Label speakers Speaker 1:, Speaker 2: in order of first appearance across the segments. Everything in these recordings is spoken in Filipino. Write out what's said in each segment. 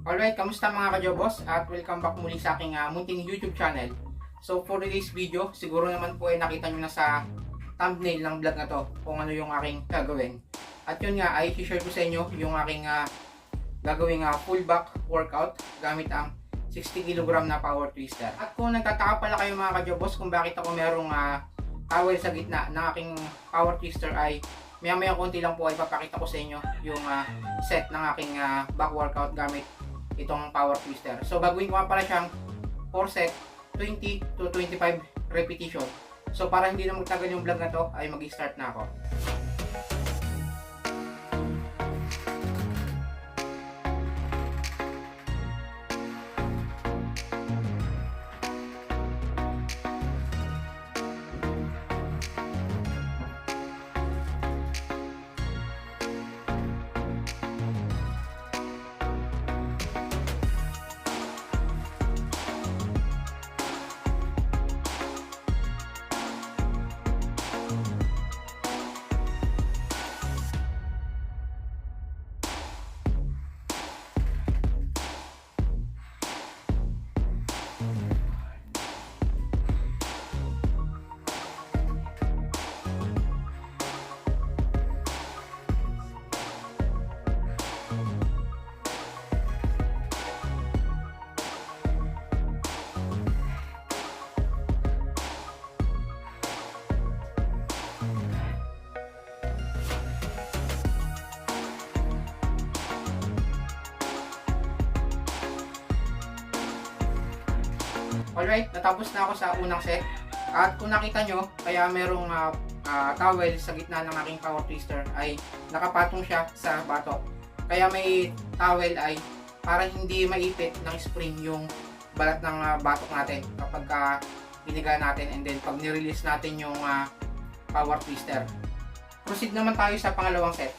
Speaker 1: Alright, kamusta mga kajobos? At welcome back muli sa aking munting YouTube channel. So for today's video, siguro naman po ay nakita nyo na sa thumbnail ng vlog na to kung ano yung aking gagawin. At yun nga ay share ko sa inyo yung aking gagawing full back workout gamit ang 60 kg na power twister. At kung nagtataka pala kayo mga kajobos kung bakit ako merong towel sa gitna ng aking power twister ay maya konti lang po ay papakita ko sa inyo yung set ng aking back workout gamit itong power twister. So gagawin ko nga pala siyang 4 set, 20 to 25 repetition. So para hindi na magtagal yung vlog na to ay mag-start na ako. Alright, natapos na ako sa unang set. At kung nakita nyo, kaya merong towel sa gitna ng aking power twister ay nakapatong siya sa batok. Kaya may towel ay para hindi maipit ng spring yung balat ng batok natin kapag biniga natin and then pag nirelease natin yung power twister. Proceed naman tayo sa pangalawang set.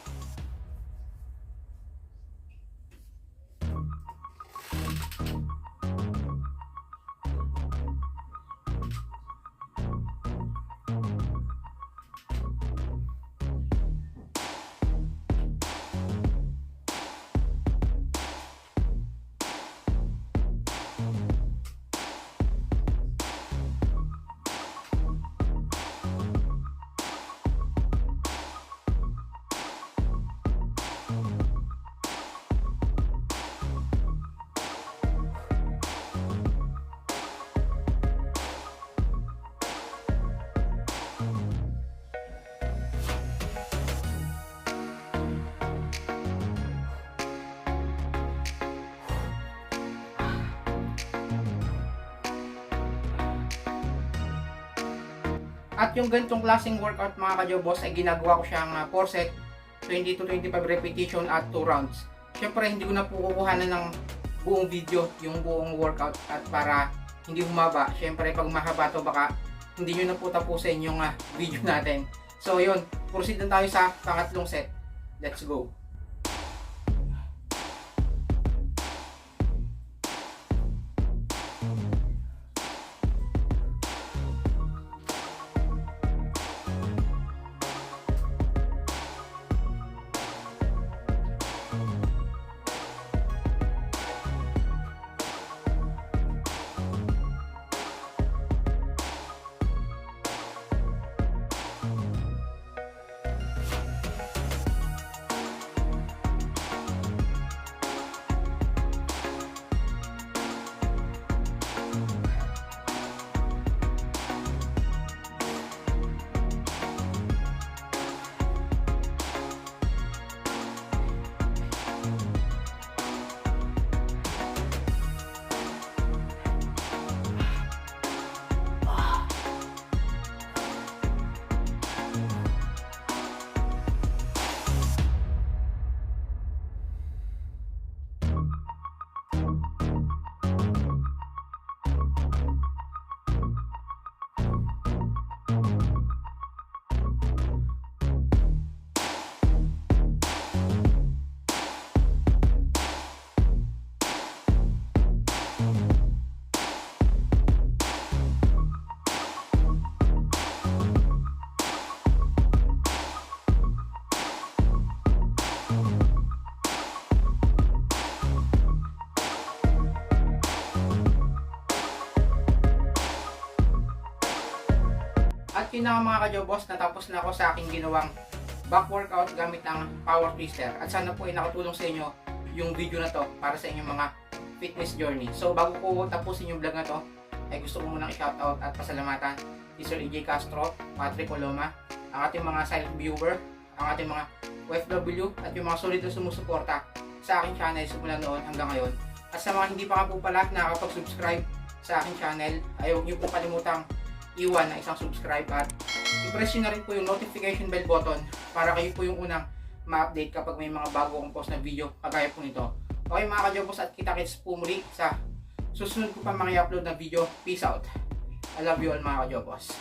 Speaker 1: At yung ganitong klaseng workout mga kajobos ay ginagawa ko siyang 4 set, 20 to 25 repetition at 2 rounds. Syempre hindi ko na po kukuhanan ng buong video yung buong workout at para hindi humaba. Syempre pag mahaba to baka hindi nyo na po tapusin yung video natin. So yun, proceed na tayo sa pangatlong set. Let's go! yun na nga mga ka-jobos, natapos na ako sa aking ginawang back workout gamit ng power twister. At sana po ay nakatulong sa inyo yung video na to para sa inyong mga fitness journey. So bago ko tapusin yung vlog na to, ay gusto ko munang i-shoutout at pasalamatan si Sir EJ Castro, Patrick Coloma, ang ating mga silent viewer, ang ating mga OFW at yung mga solid na sumusuporta sa aking channel simula noon hanggang ngayon. At sa mga hindi pa nga po pala nakakapag-subscribe sa aking channel, ay huwag niyo po kalimutang iwan na isang subscribe at i-press nyo na rin po yung notification bell button para kayo po yung unang ma-update kapag may mga bago akong post na video kagaya po nito. Okay mga ka-jobos, at kita-kits po muli sa susunod ko pa mga i-upload na video. Peace out. I love you all mga ka-jobos.